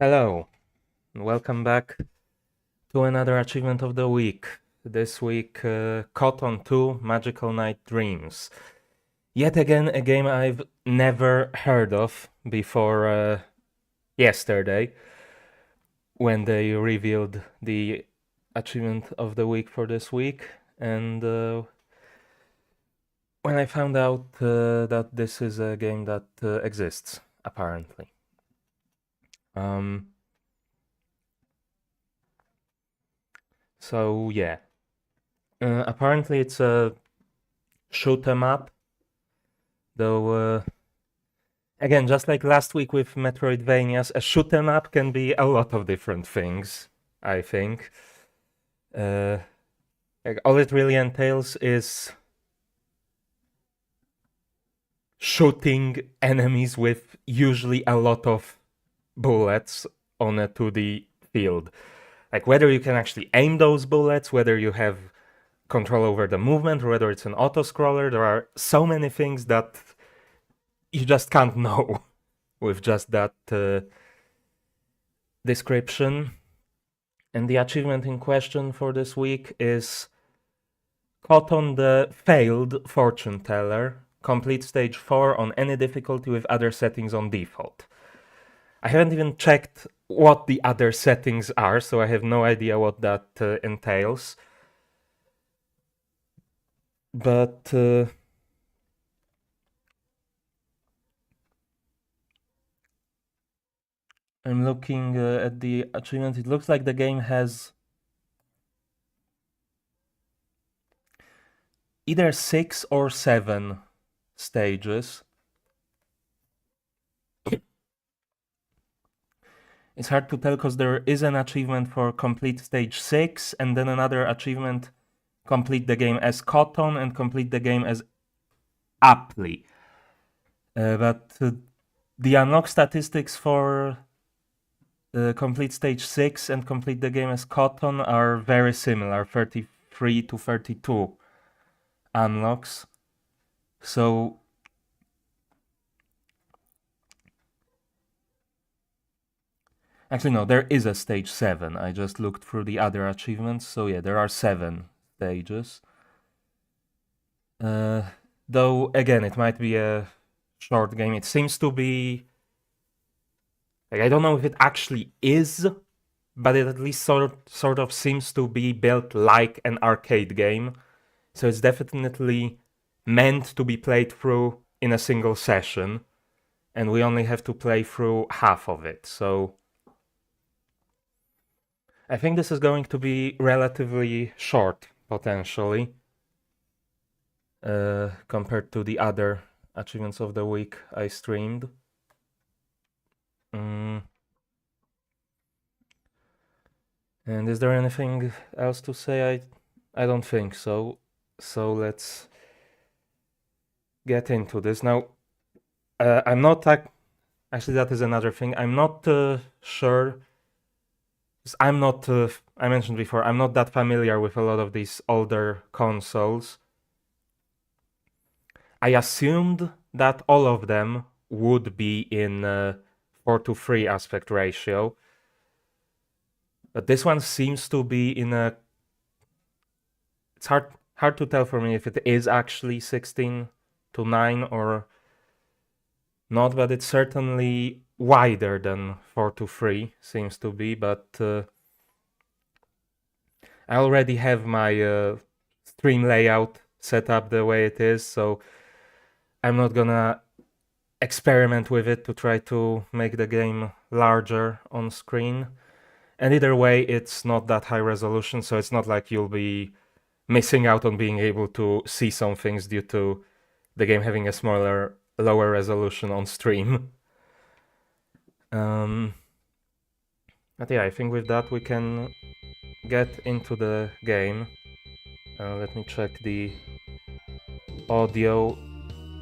Hello, and welcome back to another achievement of the week. This week, Cotton 2 Magical Night Dreams. Yet again, a game I've never heard of before yesterday, when they revealed the achievement of the week for this week. And when I found out that this is a game that exists, apparently. So yeah. Apparently it's a shoot 'em up, though again, just like last week with Metroidvanias, a shoot 'em up can be a lot of different things, I think. All it really entails is shooting enemies with usually a lot of bullets on a 2D field. Like whether you can actually aim those bullets, whether you have control over the movement, or whether it's an auto-scroller, there are so many things that you just can't know with just that description. And the achievement in question for this week is Cotton the Failed Fortune Teller. Complete stage 4 on any difficulty with other settings on default. I haven't even checked what the other settings are, so I have no idea what that entails. But I'm looking at the achievement. It looks like the game has either 6 or 7 stages. It's hard to tell because there is an achievement for complete stage 6 and then another achievement complete the game as Cotton and complete the game as Aptly. But the unlock statistics for complete stage 6 and complete the game as Cotton are very similar, 33 to 32 unlocks. So actually no, there is a stage 7. I just looked through the other achievements, so yeah, there are 7 stages. Though again, it might be a short game. It seems to be like, I don't know if it actually is, but it at least sort of seems to be built like an arcade game. So it's definitely meant to be played through in a single session, and we only have to play through half of it. So I think this is going to be relatively short, potentially, compared to the other achievements of the week I streamed. And is there anything else to say? I don't think so. So let's get into this. Now, I'm not... Actually, that is another thing. I'm not sure... I'm not... I mentioned before, I'm not that familiar with a lot of these older consoles. I assumed that all of them would be in 4:3 aspect ratio. But this one seems to be in a... It's hard to tell for me if it is actually 16:9 or not, but it's certainly wider than 4:3, seems to be, but I already have my stream layout set up the way it is, so I'm not gonna experiment with it to try to make the game larger on screen. And either way, it's not that high resolution, so it's not like you'll be missing out on being able to see some things due to the game having a smaller, lower resolution on stream. But yeah, I think with that we can get into the game. Let me check the audio.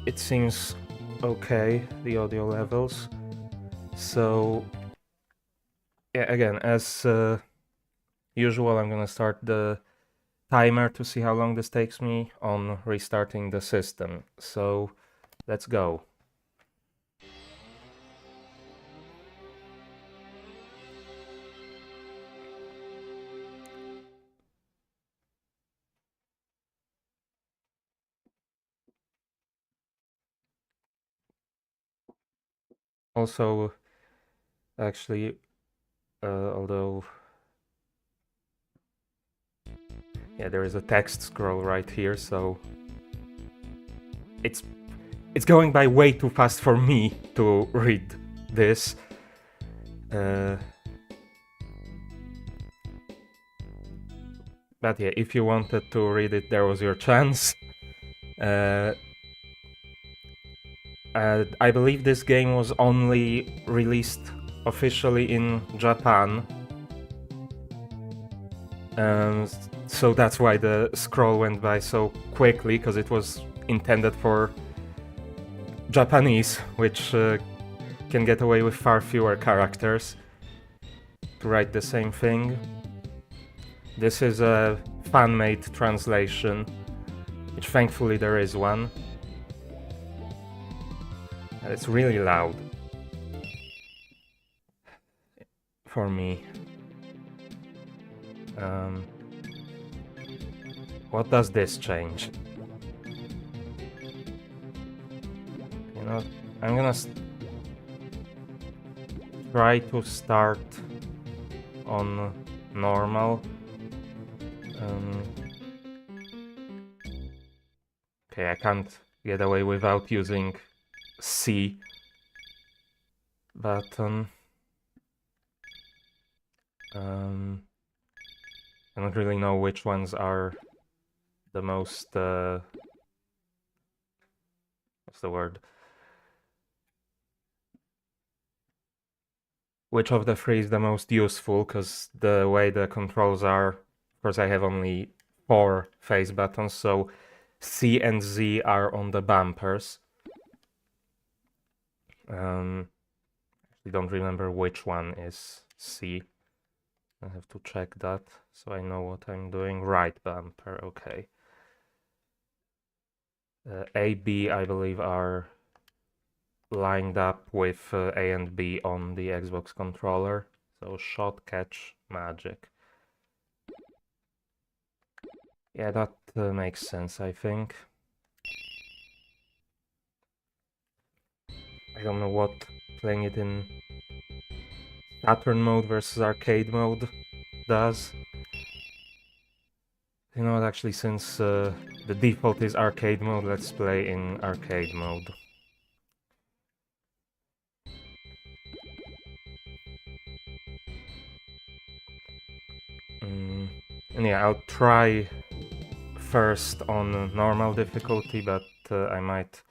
It seems okay, the audio levels. So yeah, again, as usual, I'm gonna start the timer to see how long this takes me on restarting the system. So let's go. Also, actually, although... Yeah, there is a text scroll right here, so... It's going by way too fast for me to read this. But yeah, if you wanted to read it, there was your chance. I believe this game was only released officially in Japan. So that's why the scroll went by so quickly, because it was intended for Japanese, which can get away with far fewer characters to write the same thing. This is a fan-made translation, which thankfully there is one. And it's really loud. For me. What does this change? You know, I'm gonna try to start on normal. Okay, I can't get away without using C button. I don't really know which ones are the most... what's the word? Which of the three is the most useful, because the way the controls are... Of course, I have only 4 face buttons, so C and Z are on the bumpers. I don't remember which one is C. I have to check that, so I know what I'm doing. Right bumper, okay. A, B, I believe, are lined up with A and B on the Xbox controller. So shot, catch, magic. Yeah, that makes sense, I think. I don't know what playing it in Saturn mode versus arcade mode does. You know what, actually, since the default is arcade mode, let's play in arcade mode. And yeah, I'll try first on normal difficulty, but I might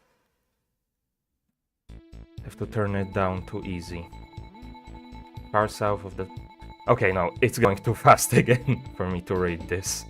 have to turn it down to easy. Far south of the... Okay, no, it's going too fast again for me to read this.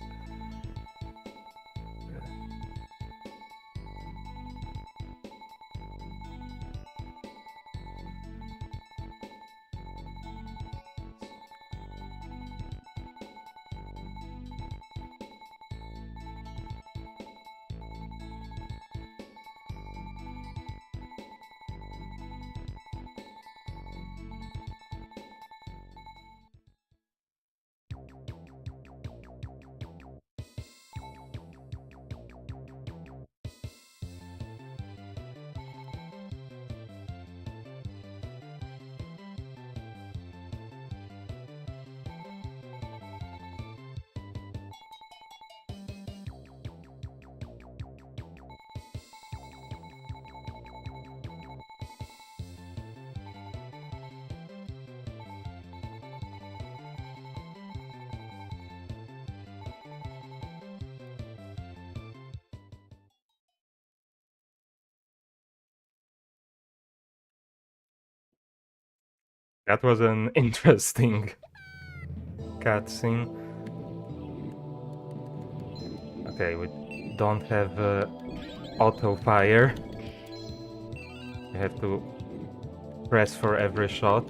That was an interesting cutscene. Okay, we don't have auto fire. You have to press for every shot.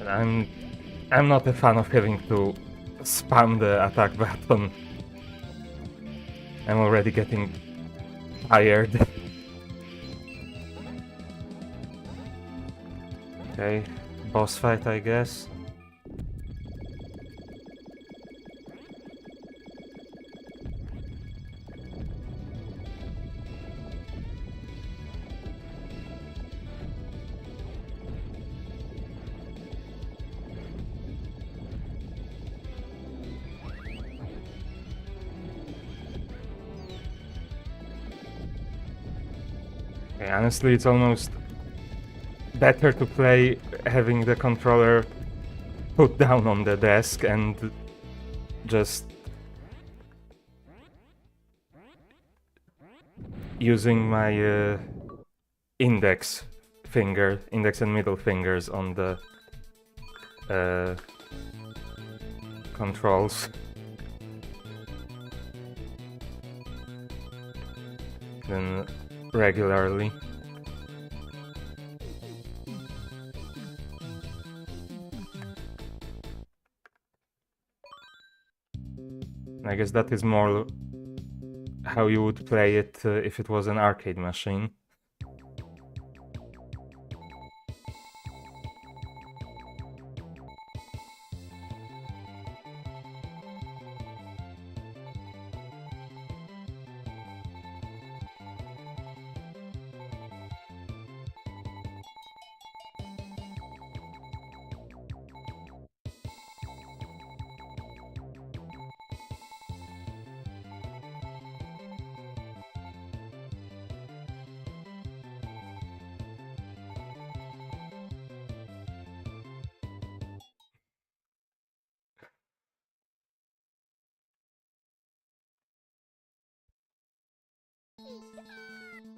And I'm not a fan of having to spam the attack button. I'm already getting tired. Okay, boss fight, I guess. Okay, honestly, it's almost better to play having the controller put down on the desk and just using my index and middle fingers on the controls. Than regularly. I guess that is more how you would play it if it was an arcade machine.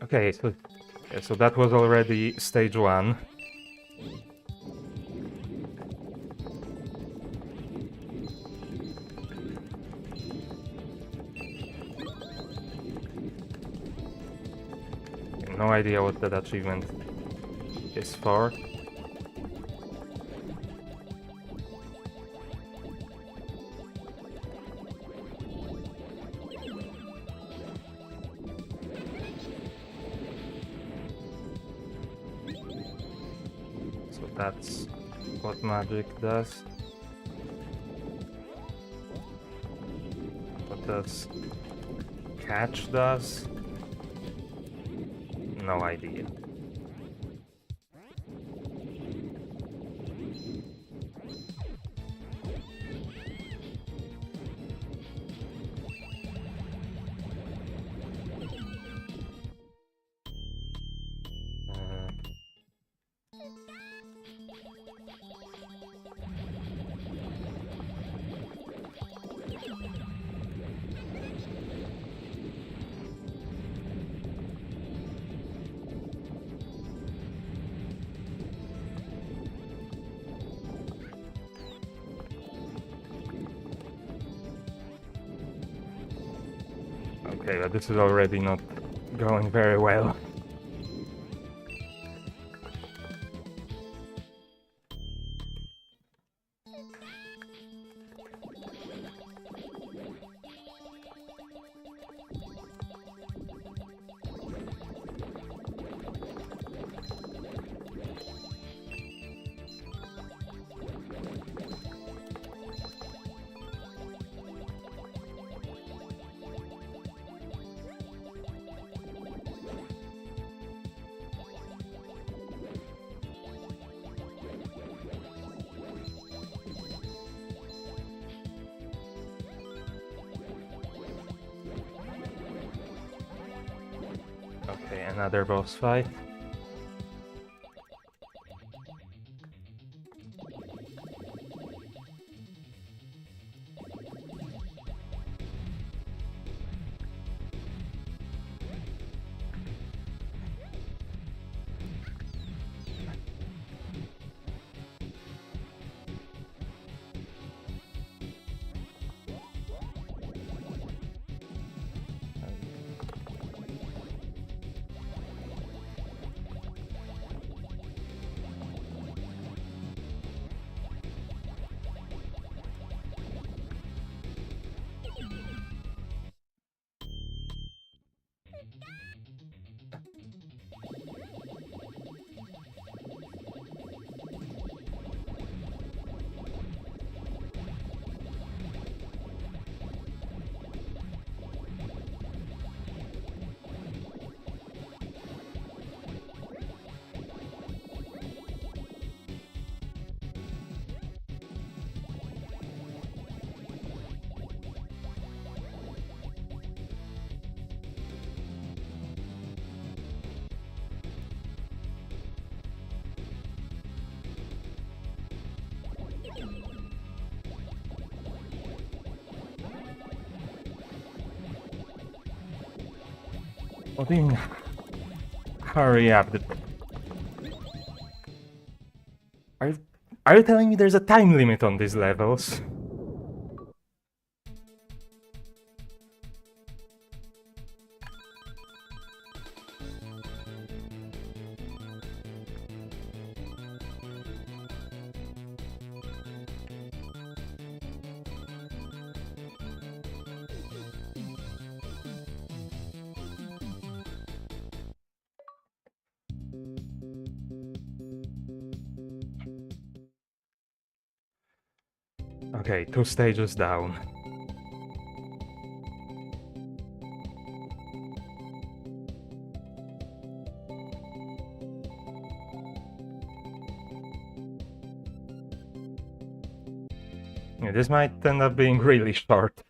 Okay, so that was already stage 1. No idea what that achievement is for. So that's what magic does. What does catch does? No idea. Okay, but this is already not going very well. Okay, another boss fight. Odin, hurry up. Are you telling me there's a time limit on these levels? Okay, 2 stages down. Yeah, this might end up being really short.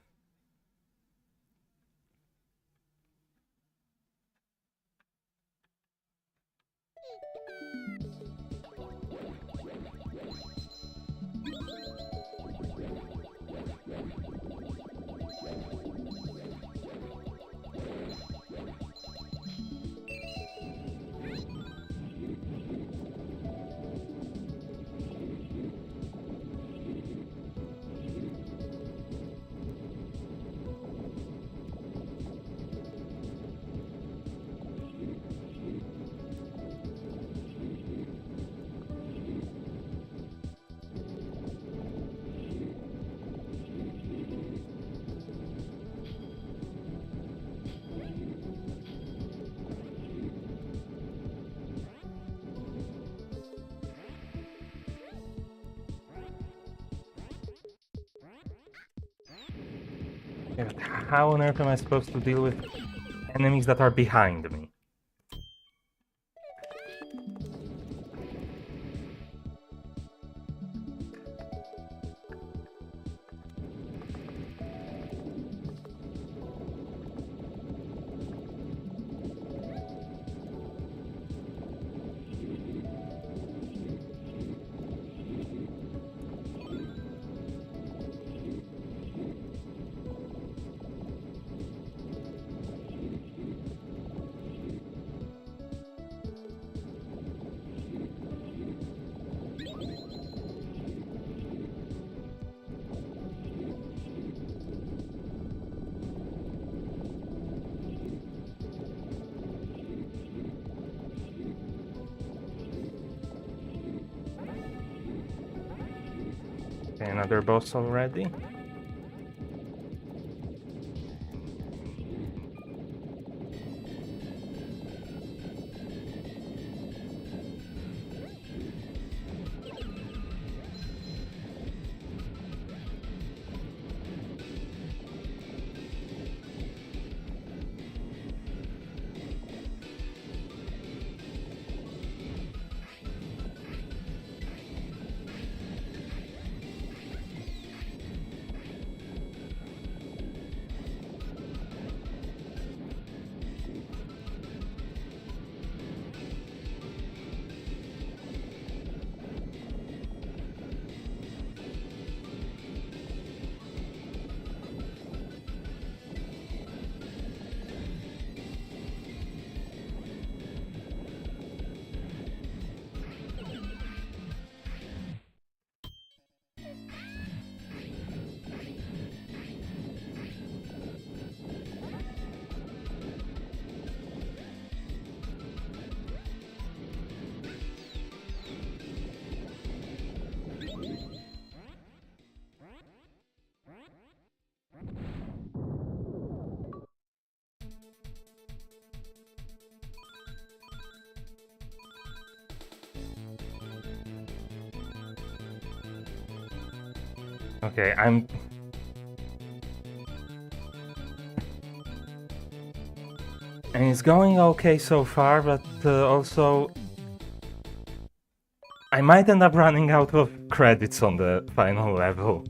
Yeah, but how on earth am I supposed to deal with enemies that are behind me? Okay, another boss already? Okay, and it's going okay so far, but also I might end up running out of credits on the final level.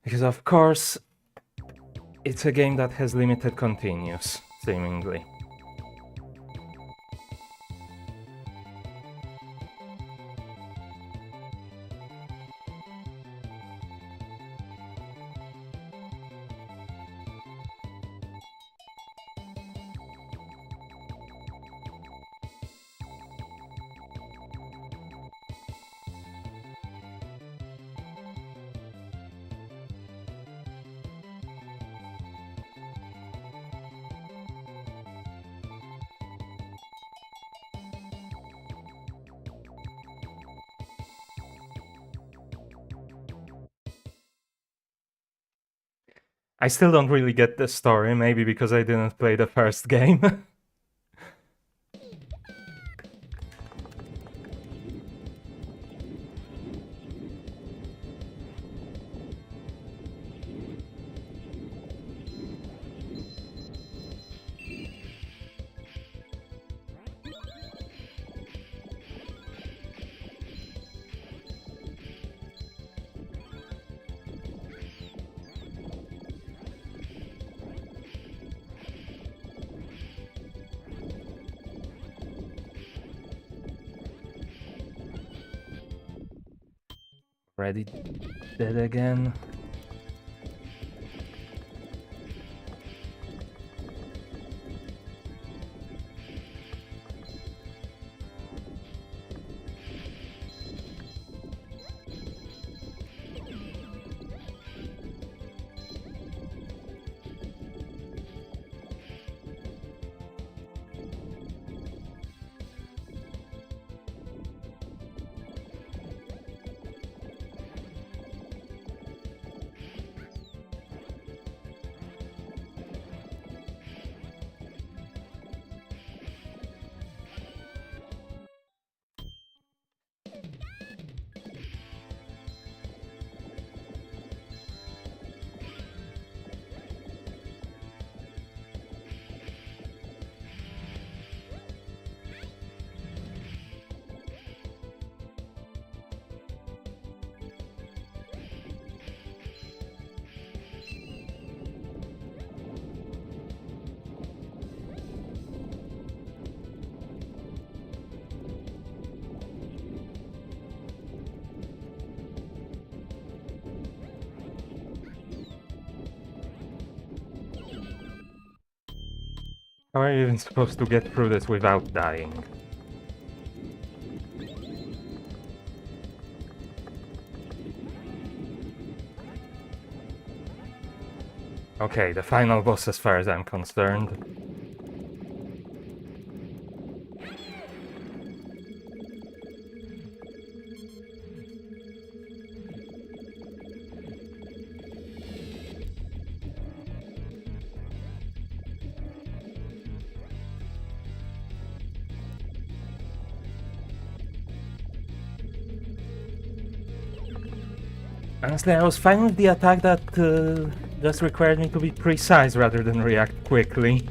Because of course, it's a game that has limited continues, seemingly. I still don't really get the story, maybe because I didn't play the first game. Already dead again. How are you even supposed to get through this without dying? Okay, the final boss as far as I'm concerned. Honestly, I was fine with the attack that just required me to be precise rather than react quickly.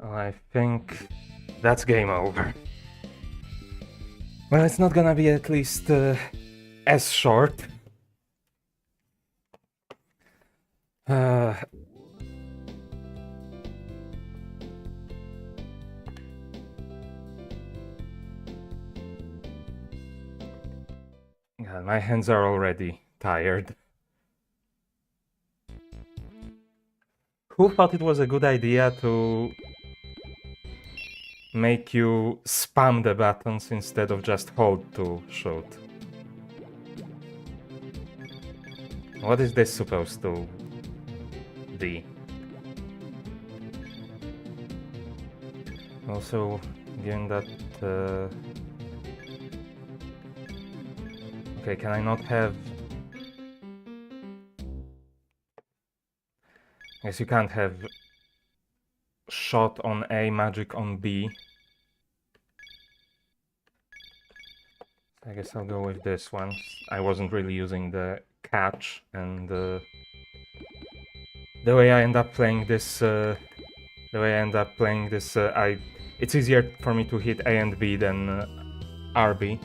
I think that's game over. Well, it's not gonna be at least as short. God, my hands are already tired. Who thought it was a good idea to make you spam the buttons instead of just hold to shoot? What is this supposed to be? Also, given that... Okay, can I not have... Guess you can't have shot on A, magic on B. I guess I'll go with this one. I wasn't really using the catch, and the way I end up playing this, it's easier for me to hit A and B than RB.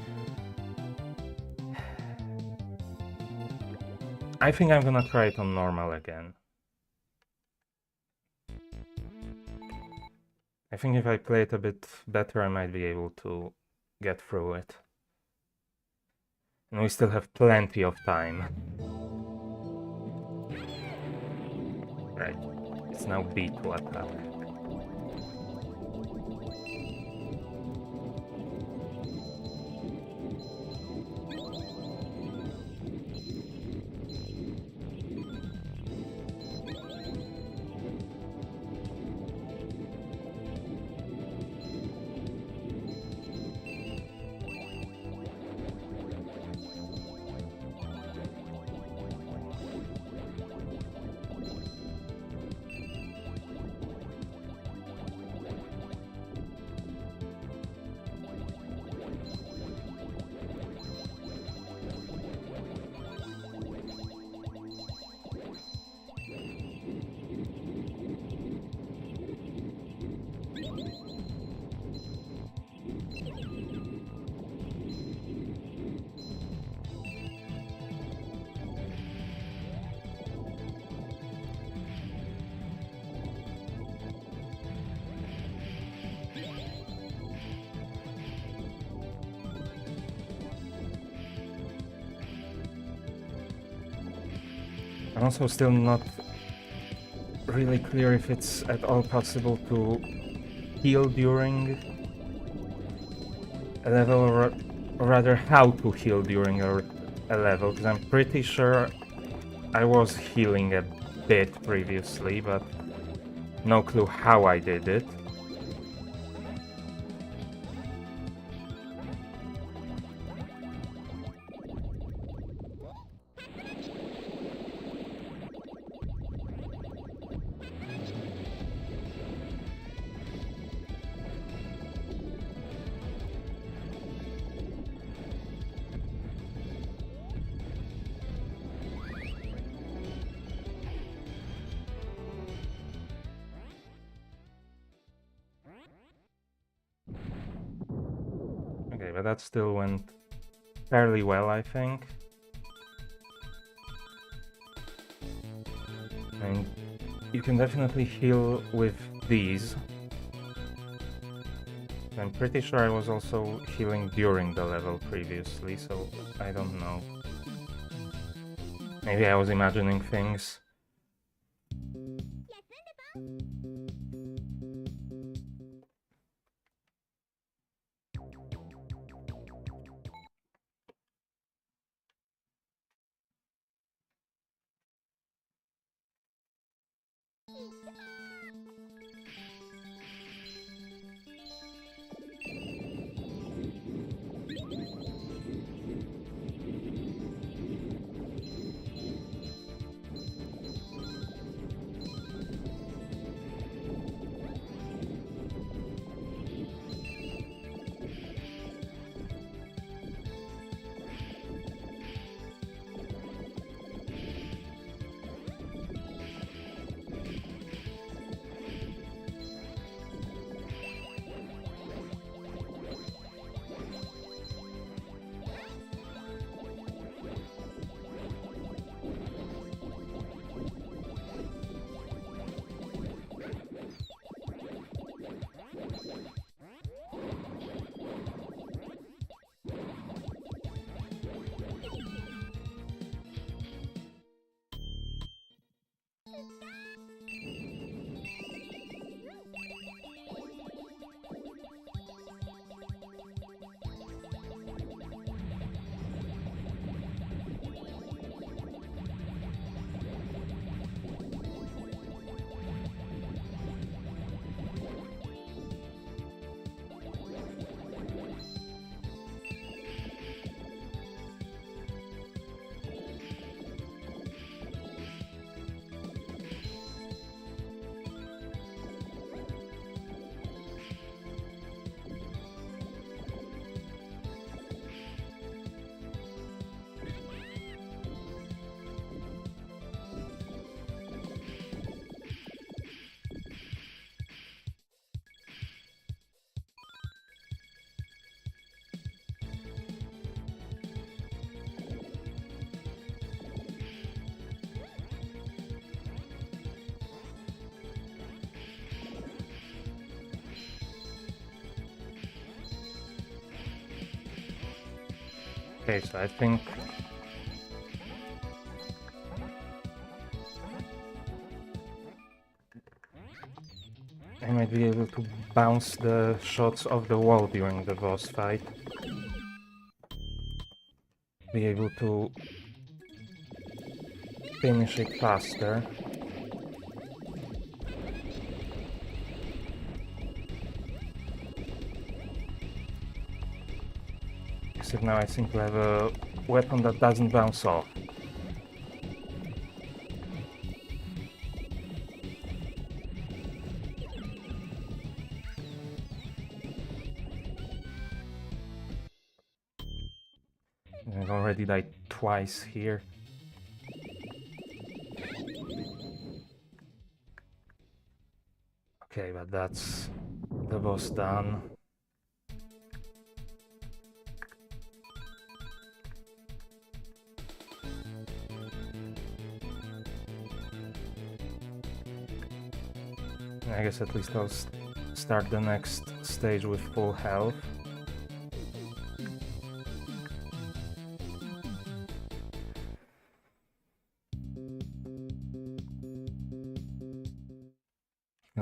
I think I'm gonna try it on normal again. I think if I play it a bit better, I might be able to get through it. And we still have plenty of time. Right, it's now B to attack. I'm also still not really clear if it's at all possible to heal during a level, or rather how to heal during a level, because I'm pretty sure I was healing a bit previously, but no clue how I did it. Okay, but that still went fairly well, I think. And you can definitely heal with these. I'm pretty sure I was also healing during the level previously, so I don't know. Maybe I was imagining things. Okay, so I think I might be able to bounce the shots off the wall during the boss fight. Be able to finish it faster. Except now I seem to have a weapon that doesn't bounce off. I've already died twice here. Okay, but that's the boss done. I guess at least I'll start the next stage with full health.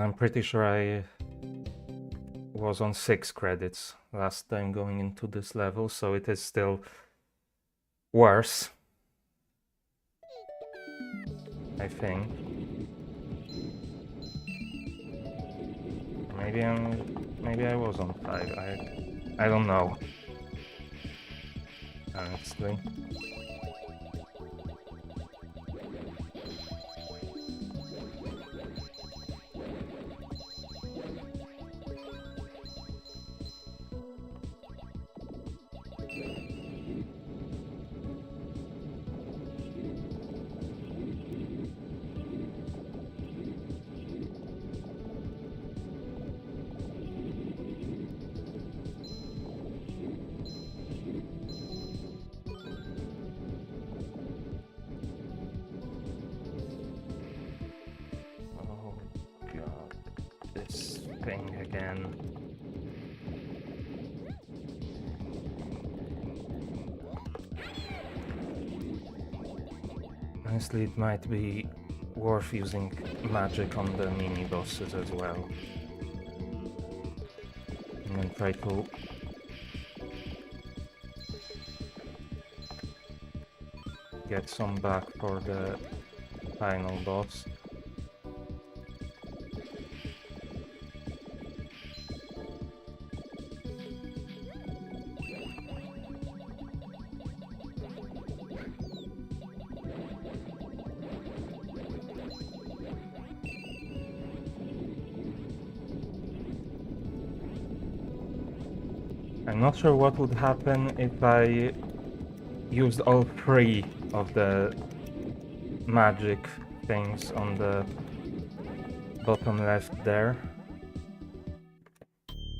I'm pretty sure I was on 6 credits last time going into this level, so it is still worse, I think. Maybe I was on 5. I don't know, honestly. Oh god, this thing again. Honestly, it might be worth using magic on the mini bosses as well. And then try to get some back for the final boss. I'm not sure what would happen if I used all 3 of the magic things on the bottom left there,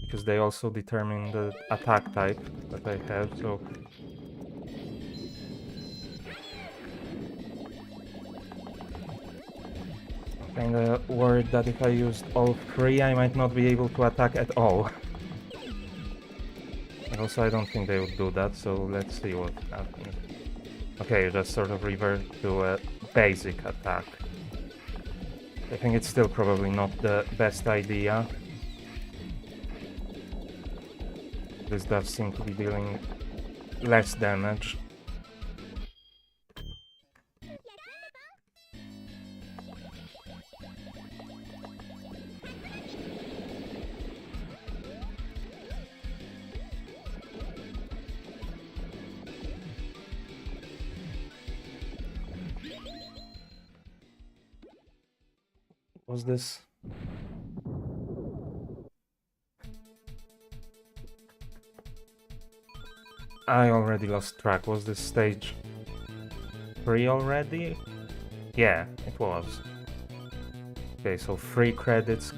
because they also determine the attack type that I have, so I'm kinda worried that if I used all 3 I might not be able to attack at all. Also, I don't think they would do that, so let's see what happens. Okay, just sort of revert to a basic attack. I think it's still probably not the best idea. This does seem to be dealing less damage. Was this? I already lost track. Was this stage 3 already? Yeah, it was. Okay, so 3 credits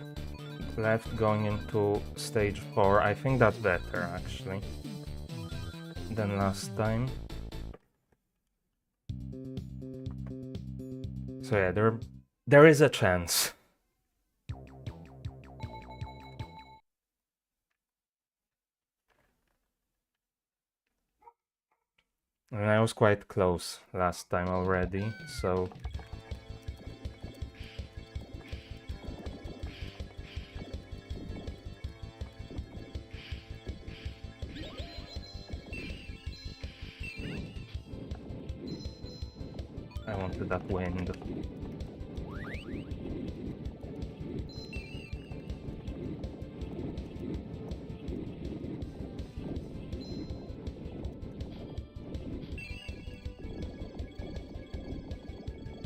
left going into stage 4. I think that's better, actually, than last time. So yeah, there is a chance. And I was quite close last time already, so I wanted that wind.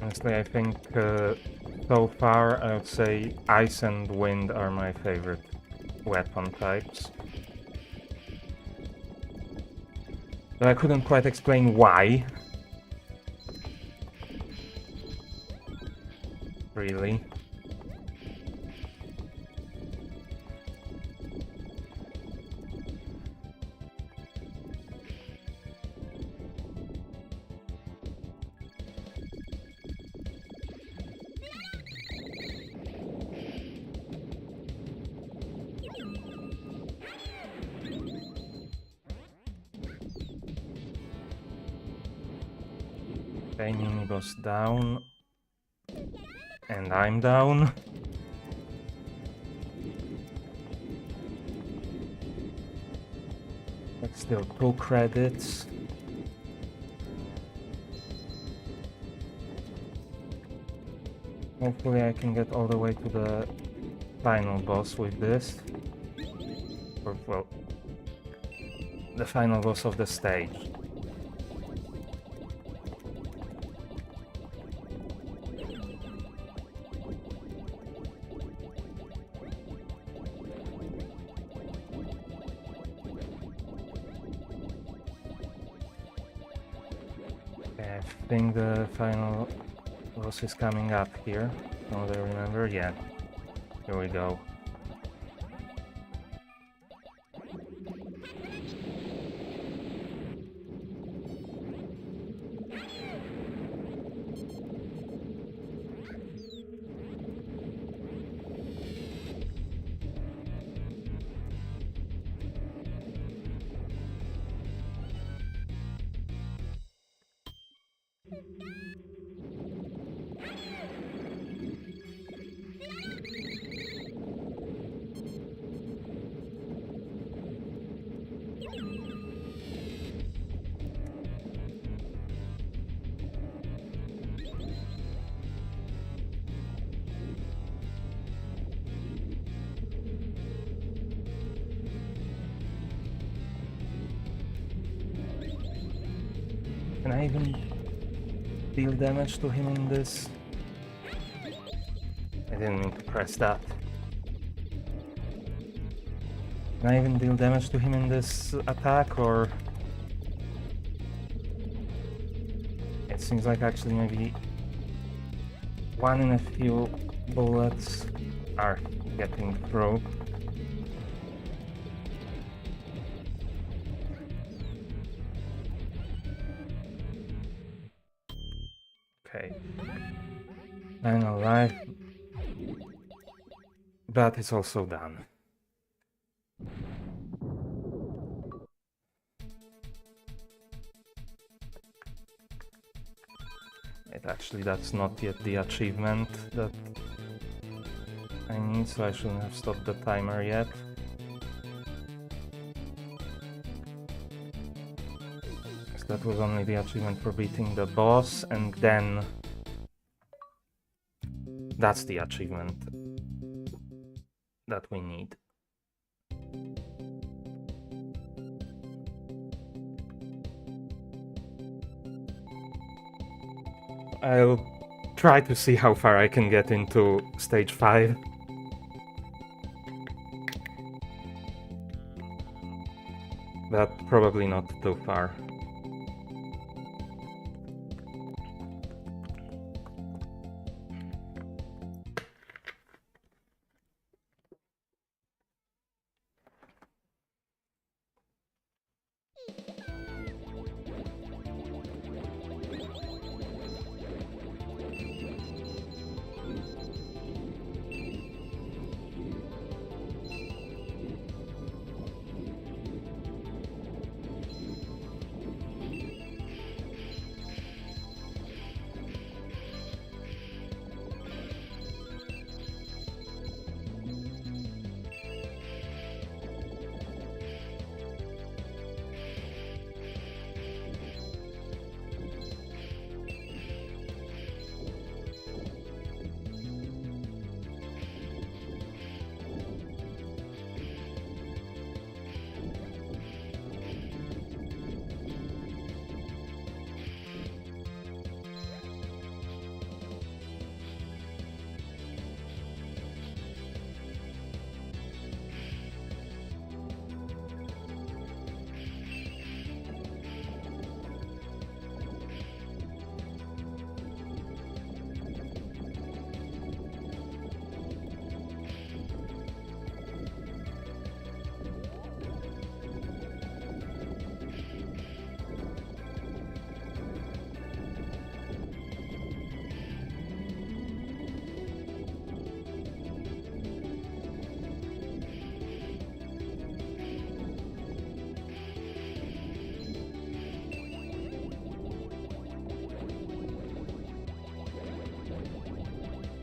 Honestly, I think so far I would say ice and wind are my favorite weapon types. But I couldn't quite explain why. Really. Okay, mini boss down. And I'm down. Still 2 credits. Hopefully I can get all the way to the final boss with this. Or, well, the final boss of the stage. I think the final boss is coming up here. Oh, I remember? Yeah. Here we go. Can I even deal damage to him in this? I didn't mean to press that. Can I even deal damage to him in this attack, or... It seems like actually maybe one in a few bullets are getting through. Okay. Final life. But it's also done. Actually, that's not yet the achievement that I need, so I shouldn't have stopped the timer yet. Because that was only the achievement for beating the boss, and then that's the achievement that we need. I'll try to see how far I can get into stage 5. But probably not too far.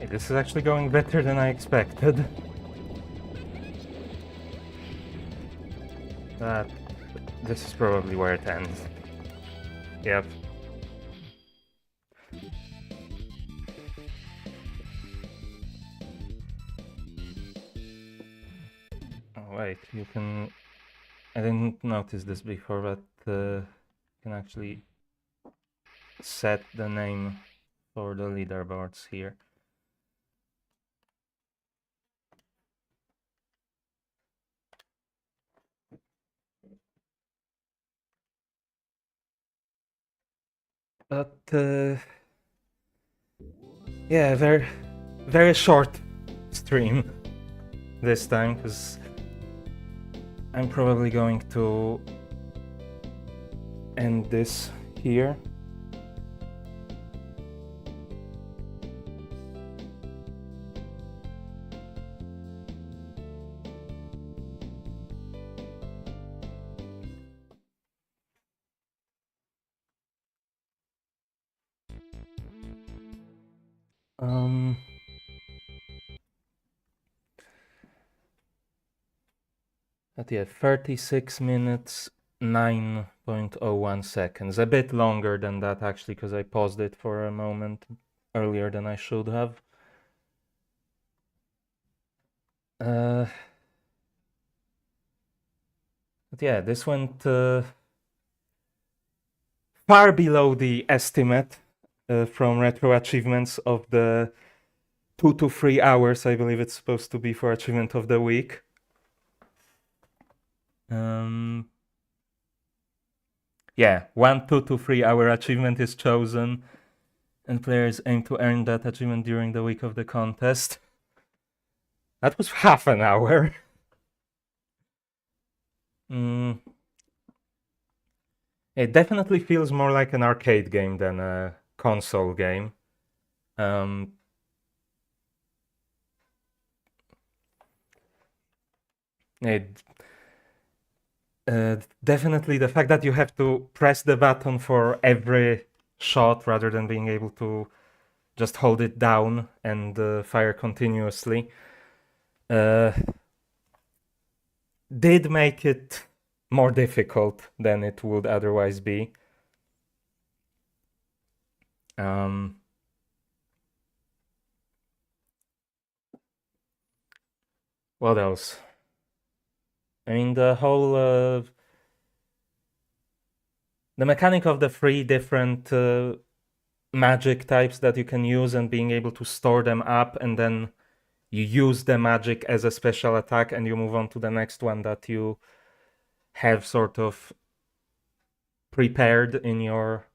This is actually going better than I expected. That this is probably where it ends. Yep. Oh, wait, you can... I didn't notice this before, but you can actually set the name for the leaderboards here. But yeah, very short stream this time, because I'm probably going to end this here. But yeah, 36 minutes, 9.01 seconds. A bit longer than that, actually, because I paused it for a moment earlier than I should have. But yeah, this went far below the estimate from RetroAchievements of the 2 to 3 hours, I believe it's supposed to be for Achievement of the Week. Yeah, 1 2 to 3 hour achievement is chosen, and players aim to earn that achievement during the week of the contest. That was half an hour. It definitely feels more like an arcade game than a console game. Definitely the fact that you have to press the button for every shot rather than being able to just hold it down and fire continuously did make it more difficult than it would otherwise be. What else? I mean, the whole the mechanic of the 3 different magic types that you can use and being able to store them up, and then you use the magic as a special attack and you move on to the next one that you have sort of prepared in your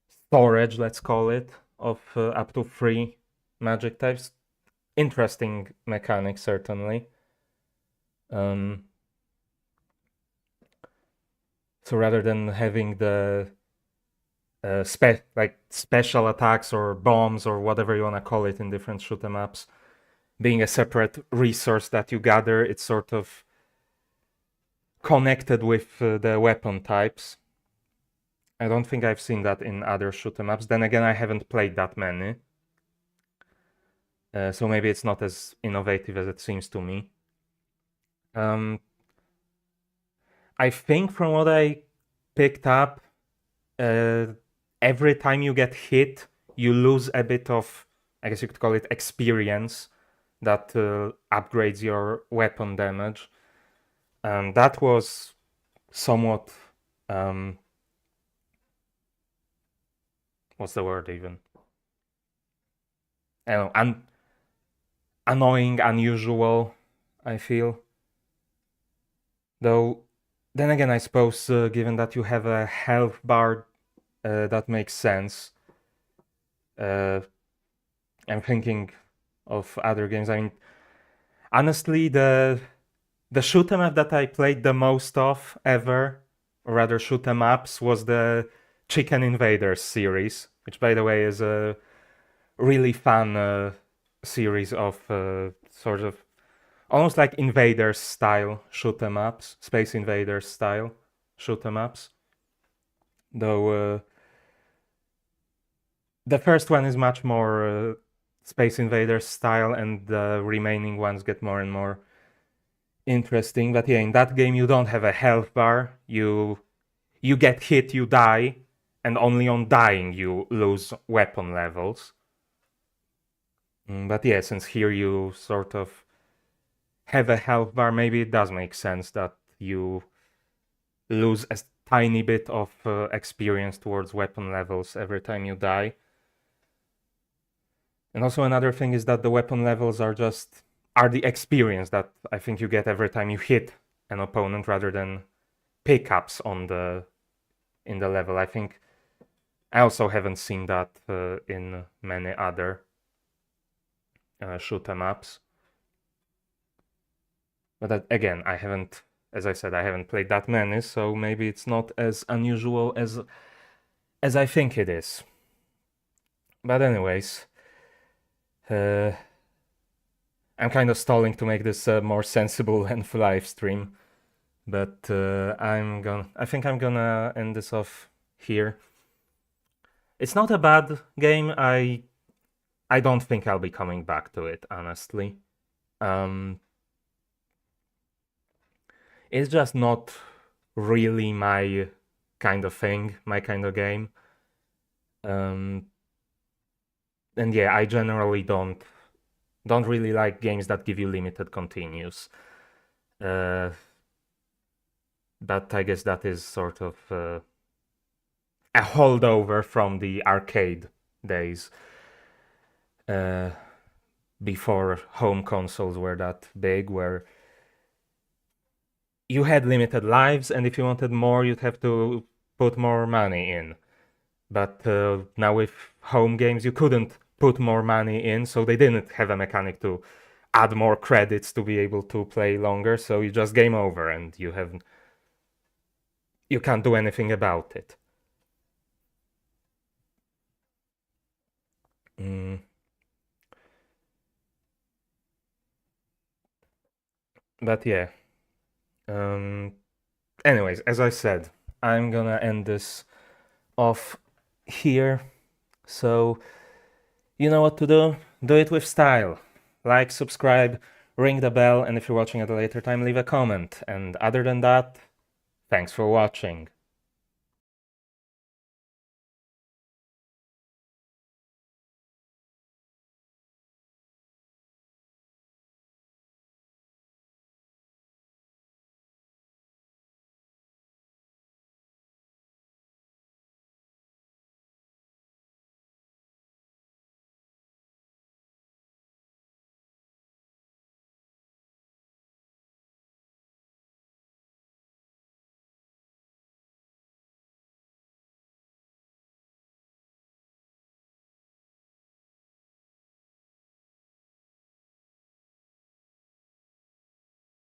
storage, let's call it, of up to 3 magic types. Interesting mechanic, certainly. So rather than having the special attacks or bombs or whatever you want to call it in different shoot 'em ups being a separate resource that you gather, it's sort of connected with the weapon types. I don't think I've seen that in other shoot 'em ups. Then again, I haven't played that many. So maybe it's not as innovative as it seems to me. I think from what I picked up, every time you get hit, you lose a bit of, I guess you could call it experience, that upgrades your weapon damage. That was somewhat, what's the word even? I don't know, annoying, unusual, I feel. Though, then again, I suppose given that you have a health bar, that makes sense. I'm thinking of other games. I mean, honestly, the shoot 'em up that I played the most of ever, or rather shoot 'em ups, was the Chicken Invaders series, which, by the way, is a really fun series of sort of almost like Invaders style shoot 'em ups, Space Invaders style shoot 'em ups. Though the first one is much more Space Invaders style, and the remaining ones get more and more interesting. But yeah, in that game you don't have a health bar. You get hit, you die, and only on dying you lose weapon levels. But yeah, since here you sort of have a health bar, maybe it does make sense that you lose a tiny bit of experience towards weapon levels every time you die. And also another thing is that the weapon levels are the experience that I think you get every time you hit an opponent rather than pickups in the level. I think I also haven't seen that in many other shoot 'em ups. But again, as I said, I haven't played that many, so maybe it's not as unusual as I think it is. But anyways, I'm kind of stalling to make this a more sensible length live stream, but I think I'm gonna end this off here. It's not a bad game. I don't think I'll be coming back to it, honestly. It's just not really my kind of thing, my kind of game. And yeah, I generally don't really like games that give you limited continues. But I guess that is sort of a holdover from the arcade days, before home consoles were that big, where you had limited lives, and if you wanted more, you'd have to put more money in. But now with home games, you couldn't put more money in, so they didn't have a mechanic to add more credits to be able to play longer, so you just game over and you can't do anything about it. But yeah. Anyways, as I said, I'm gonna end this off here. So, you know what to do. Do it with style. Like, subscribe, ring the bell, and if you're watching at a later time, leave a comment. And other than that, thanks for watching.